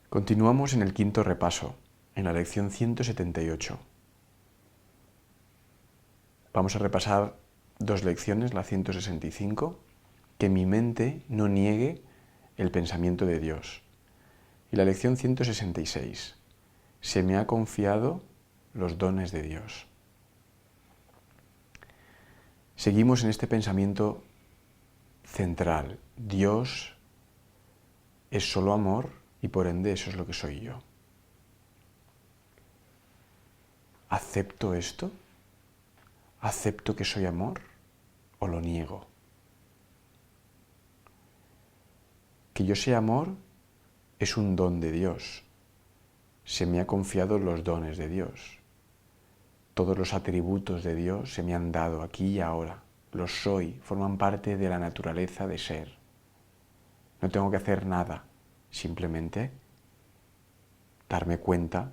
Continuamos en el quinto repaso, en la lección 178. Vamos a repasar dos lecciones, la 165, que mi mente no niegue el pensamiento de Dios. Y la lección 166, se me ha confiado los dones de Dios. Seguimos en este pensamiento central. Dios es solo amor y por ende eso es lo que soy yo. ¿Acepto esto? ¿Acepto que soy amor o lo niego? Que yo sea amor es un don de Dios. Se me ha confiado los dones de Dios. Todos los atributos de Dios se me han dado aquí y ahora. Los soy, forman parte de la naturaleza de ser. No tengo que hacer nada, simplemente darme cuenta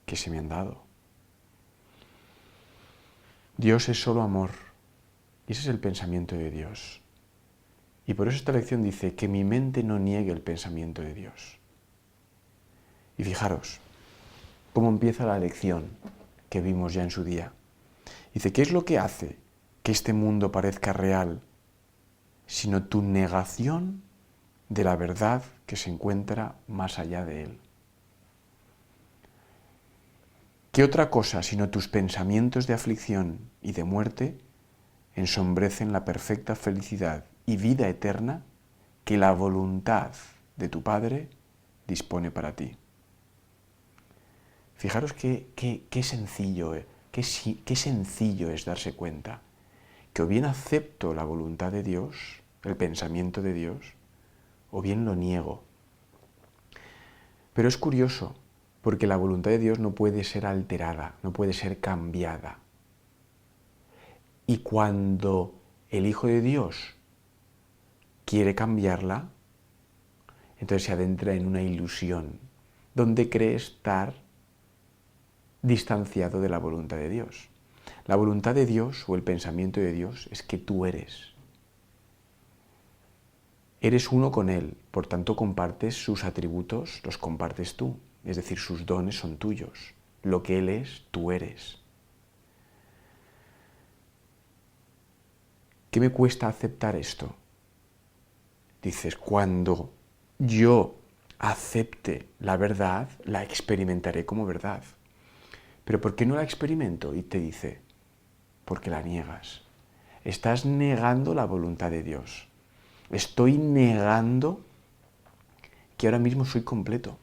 que se me han dado. Dios es solo amor, y ese es el pensamiento de Dios. Y por eso esta lección dice que mi mente no niegue el pensamiento de Dios. Y fijaros cómo empieza la lección que vimos ya en su día. Dice, ¿qué es lo que hace que este mundo parezca real, sino tu negación de la verdad que se encuentra más allá de él? ¿Qué otra cosa sino tus pensamientos de aflicción y de muerte ensombrecen la perfecta felicidad y vida eterna que la voluntad de tu Padre dispone para ti? Fijaros qué sencillo, qué sencillo es darse cuenta que o bien acepto la voluntad de Dios, el pensamiento de Dios, o bien lo niego. Pero es curioso, porque la voluntad de Dios no puede ser alterada, no puede ser cambiada. Y cuando el Hijo de Dios quiere cambiarla, entonces se adentra en una ilusión, donde cree estar distanciado de la voluntad de Dios. La voluntad de Dios o el pensamiento de Dios es que tú eres. Eres uno con Él, por tanto compartes sus atributos, los compartes tú. Es decir, sus dones son tuyos. Lo que Él es, tú eres. ¿Qué me cuesta aceptar esto? Dices, cuando yo acepte la verdad, la experimentaré como verdad. ¿Pero por qué no la experimento? Y te dice, porque la niegas. Estás negando la voluntad de Dios. Estoy negando que ahora mismo soy completo.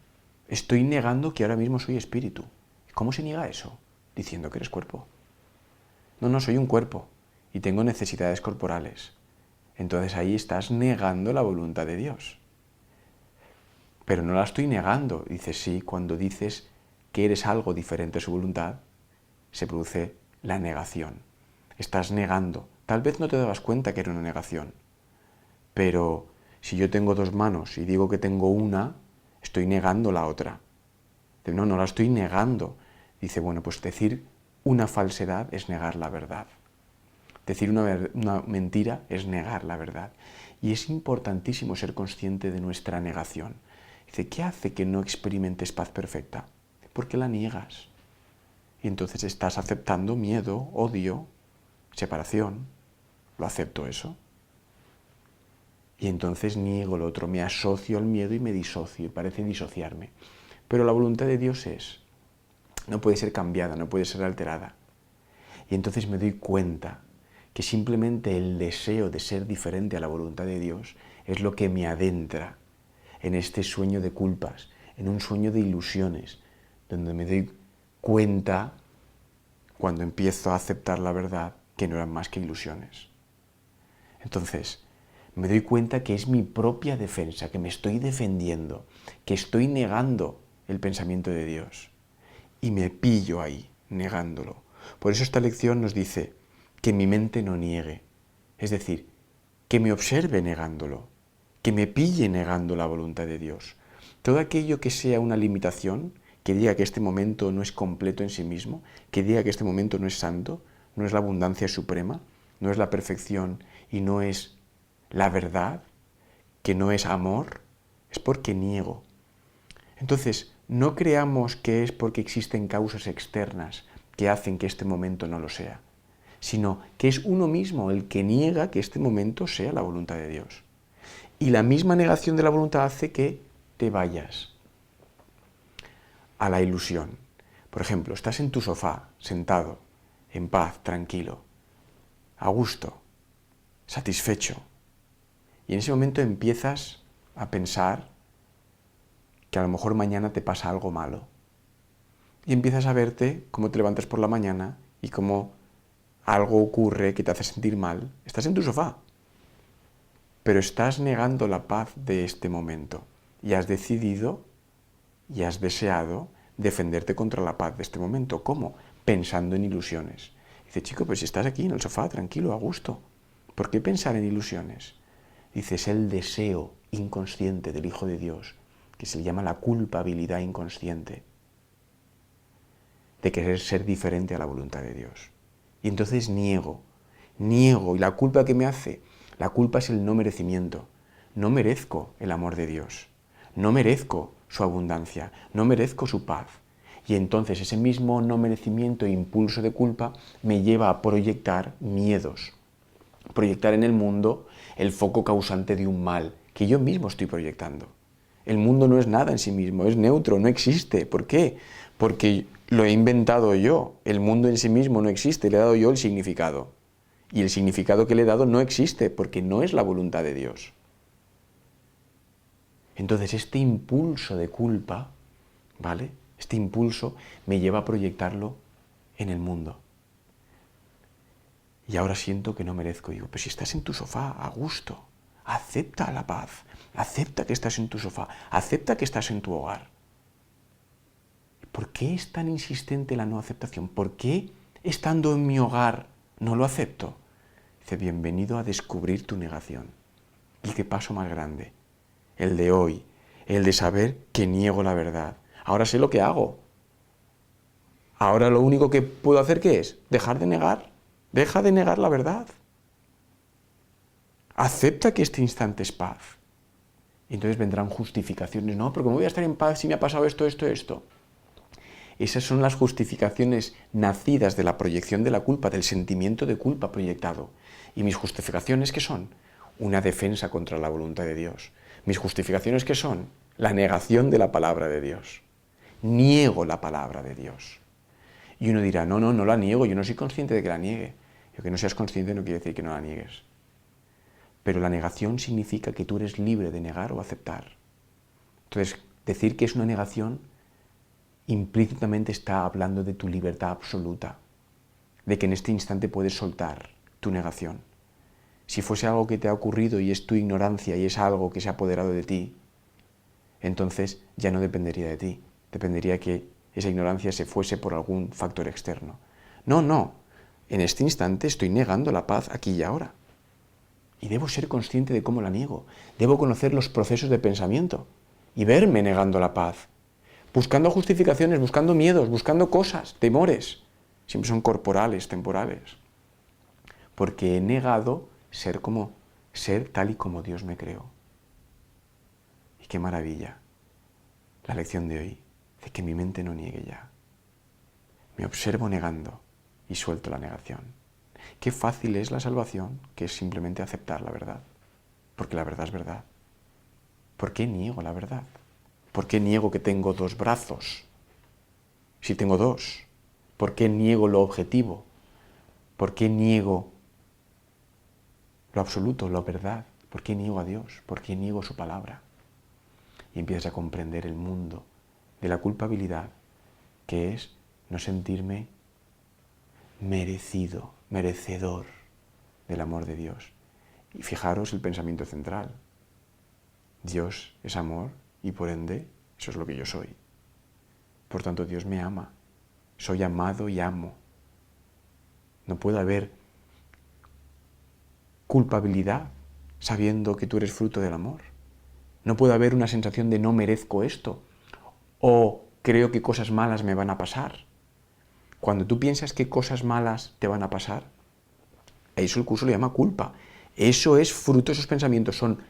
Estoy negando que ahora mismo soy espíritu. ¿Cómo se niega eso? Diciendo que eres cuerpo. No, soy un cuerpo y tengo necesidades corporales. Entonces ahí estás negando la voluntad de Dios. Pero no la estoy negando. Dices sí, cuando dices que eres algo diferente a su voluntad, se produce la negación. Estás negando. Tal vez no te dabas cuenta que era una negación. Pero si yo tengo dos manos y digo que tengo una, estoy negando la otra. No la estoy negando. Dice, bueno, pues decir una falsedad es negar la verdad. Decir una mentira es negar la verdad. Y es importantísimo ser consciente de nuestra negación. Dice, ¿qué hace que no experimentes paz perfecta? Porque la niegas. Y entonces estás aceptando miedo, odio, separación. ¿Lo acepto eso? Y entonces niego lo otro, me asocio al miedo y me disocio, y parece disociarme. Pero la voluntad de Dios no puede ser cambiada, no puede ser alterada. Y entonces me doy cuenta que simplemente el deseo de ser diferente a la voluntad de Dios es lo que me adentra en este sueño de culpas, en un sueño de ilusiones, donde me doy cuenta, cuando empiezo a aceptar la verdad, que no eran más que ilusiones. Entonces, me doy cuenta que es mi propia defensa, que me estoy defendiendo, que estoy negando el pensamiento de Dios. Y me pillo ahí, negándolo. Por eso esta lección nos dice que mi mente no niegue. Es decir, que me observe negándolo, que me pille negando la voluntad de Dios. Todo aquello que sea una limitación, que diga que este momento no es completo en sí mismo, que diga que este momento no es santo, no es la abundancia suprema, no es la perfección y no es la verdad, que no es amor, es porque niego. Entonces, no creamos que es porque existen causas externas que hacen que este momento no lo sea, sino que es uno mismo el que niega que este momento sea la voluntad de Dios. Y la misma negación de la voluntad hace que te vayas a la ilusión. Por ejemplo, estás en tu sofá, sentado, en paz, tranquilo, a gusto, satisfecho, y en ese momento empiezas a pensar que a lo mejor mañana te pasa algo malo. Y empiezas a verte cómo te levantas por la mañana y cómo algo ocurre que te hace sentir mal. Estás en tu sofá, pero estás negando la paz de este momento y has decidido y has deseado defenderte contra la paz de este momento. ¿Cómo? Pensando en ilusiones. Dice, chico, pues si estás aquí en el sofá, tranquilo, a gusto, ¿por qué pensar en ilusiones? Dice, es el deseo inconsciente del Hijo de Dios, que se le llama la culpabilidad inconsciente, de querer ser diferente a la voluntad de Dios. Y entonces niego, y la culpa que me hace, la culpa es el no merecimiento. No merezco el amor de Dios, no merezco su abundancia, no merezco su paz. Y entonces ese mismo no merecimiento e impulso de culpa me lleva a proyectar miedos, proyectar en el mundo el foco causante de un mal que yo mismo estoy proyectando. El mundo no es nada en sí mismo, es neutro, no existe. ¿Por qué? Porque lo he inventado yo. El mundo en sí mismo no existe, le he dado yo el significado. Y el significado que le he dado no existe porque no es la voluntad de Dios. Entonces este impulso de culpa, ¿vale? Este impulso me lleva a proyectarlo en el mundo. Y ahora siento que no merezco. Digo, pero si estás en tu sofá, a gusto, acepta la paz, acepta que estás en tu sofá, acepta que estás en tu hogar. ¿Por qué es tan insistente la no aceptación? ¿Por qué estando en mi hogar no lo acepto? Dice, bienvenido a descubrir tu negación. ¿Y qué paso más grande? El de hoy, el de saber que niego la verdad. Ahora sé lo que hago. Ahora lo único que puedo hacer, ¿qué es? Dejar de negar. Deja de negar la verdad. Acepta que este instante es paz. Y entonces vendrán justificaciones. No, pero ¿cómo voy a estar en paz si me ha pasado esto, esto, esto? Esas son las justificaciones nacidas de la proyección de la culpa, del sentimiento de culpa proyectado. ¿Y mis justificaciones qué son? Una defensa contra la voluntad de Dios. ¿Mis justificaciones qué son? La negación de la palabra de Dios. Niego la palabra de Dios. Y uno dirá, no, no, no la niego, yo no soy consciente de que la niegue. Y que no seas consciente no quiere decir que no la niegues. Pero la negación significa que tú eres libre de negar o aceptar. Entonces, decir que es una negación implícitamente está hablando de tu libertad absoluta, de que en este instante puedes soltar tu negación. Si fuese algo que te ha ocurrido y es tu ignorancia y es algo que se ha apoderado de ti, entonces ya no dependería de ti, dependería que esa ignorancia se fuese por algún factor externo. No, no, en este instante estoy negando la paz aquí y ahora. Y debo ser consciente de cómo la niego. Debo conocer los procesos de pensamiento y verme negando la paz. Buscando justificaciones, buscando miedos, buscando cosas, temores. Siempre son corporales, temporales. Porque he negado ser tal y como Dios me creó. Y qué maravilla. La lección de hoy, de que mi mente no niegue ya. Me observo negando y suelto la negación. Qué fácil es la salvación, que es simplemente aceptar la verdad. Porque la verdad es verdad. ¿Por qué niego la verdad? ¿Por qué niego que tengo dos brazos? Si tengo dos. ¿Por qué niego lo objetivo? ¿Por qué niego lo absoluto, la verdad? ¿Por qué niego a Dios? ¿Por qué niego su palabra? Y empiezas a comprender el mundo de la culpabilidad, que es no sentirme merecido, merecedor del amor de Dios. Y fijaros el pensamiento central. Dios es amor y por ende eso es lo que yo soy. Por tanto, Dios me ama. Soy amado y amo. No puede haber culpabilidad sabiendo que tú eres fruto del amor. No puede haber una sensación de no merezco esto o creo que cosas malas me van a pasar. Cuando tú piensas que cosas malas te van a pasar, eso el curso le llama culpa. Eso es fruto, esos pensamientos son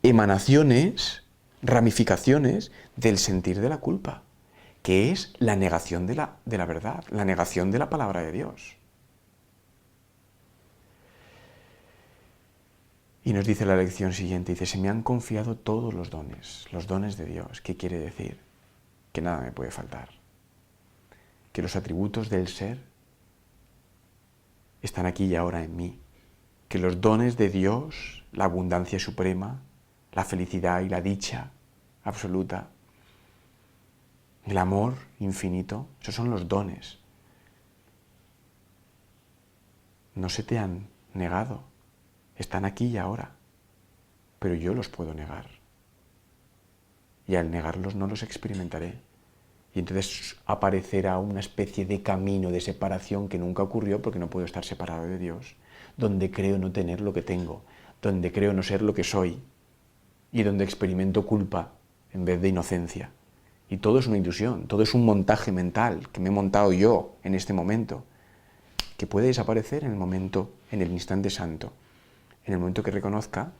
emanaciones, ramificaciones del sentir de la culpa, que es la negación de la verdad, la negación de la palabra de Dios. Y nos dice la lección siguiente, dice, se me han confiado todos los dones de Dios. ¿Qué quiere decir? Que nada me puede faltar. Que los atributos del ser están aquí y ahora en mí. Que los dones de Dios, la abundancia suprema, la felicidad y la dicha absoluta, el amor infinito, esos son los dones. No se te han negado, están aquí y ahora, pero yo los puedo negar. Y al negarlos no los experimentaré. Y entonces aparecerá una especie de camino de separación que nunca ocurrió porque no puedo estar separado de Dios, donde creo no tener lo que tengo, donde creo no ser lo que soy y donde experimento culpa en vez de inocencia. Y todo es una ilusión, todo es un montaje mental que me he montado yo en este momento, que puede desaparecer en el momento, en el instante santo, en el momento que reconozca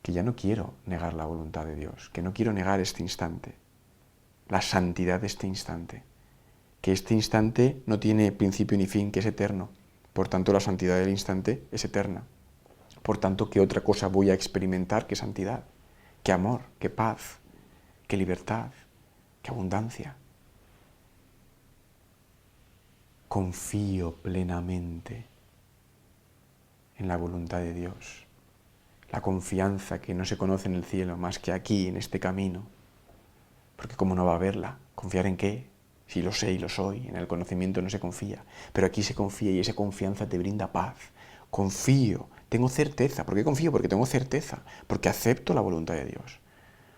que ya no quiero negar la voluntad de Dios, que no quiero negar este instante, la santidad de este instante, que este instante no tiene principio ni fin, que es eterno, por tanto la santidad del instante es eterna. Por tanto, ¿qué otra cosa voy a experimentar que santidad? ¿Qué amor? ¿Qué paz? ¿Qué libertad? ¿Qué abundancia? Confío plenamente en la voluntad de Dios. La confianza que no se conoce en el cielo más que aquí, en este camino. Porque ¿cómo no va a haberla? ¿Confiar en qué? Si lo sé y lo soy, en el conocimiento no se confía. Pero aquí se confía y esa confianza te brinda paz. Confío, tengo certeza. ¿Por qué confío? Porque tengo certeza. Porque acepto la voluntad de Dios.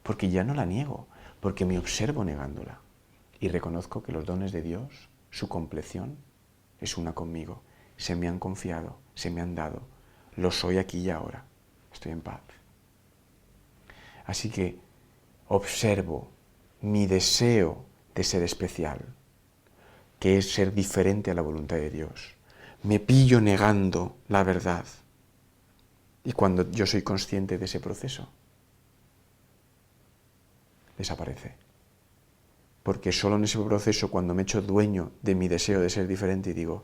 Porque ya no la niego. Porque me observo negándola. Y reconozco que los dones de Dios, su compleción, es una conmigo. Se me han confiado, se me han dado. Lo soy aquí y ahora. Estoy en paz. Así que observo mi deseo de ser especial, que es ser diferente a la voluntad de Dios. Me pillo negando la verdad. Y cuando yo soy consciente de ese proceso, desaparece. Porque solo en ese proceso, cuando me echo dueño de mi deseo de ser diferente y digo,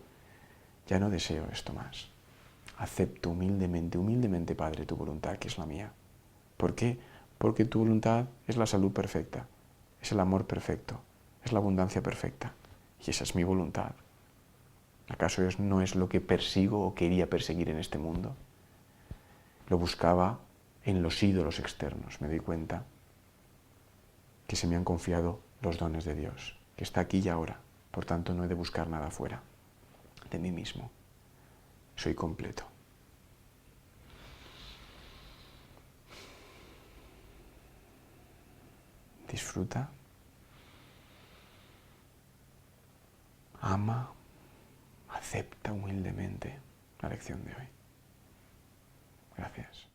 ya no deseo esto más. Acepto humildemente, Padre, tu voluntad, que es la mía. ¿Por qué? Porque tu voluntad es la salud perfecta, es el amor perfecto, es la abundancia perfecta. Y esa es mi voluntad. ¿Acaso no es lo que persigo o quería perseguir en este mundo? Lo buscaba en los ídolos externos. Me doy cuenta que se me han confiado los dones de Dios, que está aquí y ahora. Por tanto, no he de buscar nada fuera de mí mismo. Soy completo. Disfruta. Ama. Acepta humildemente la lección de hoy. Gracias.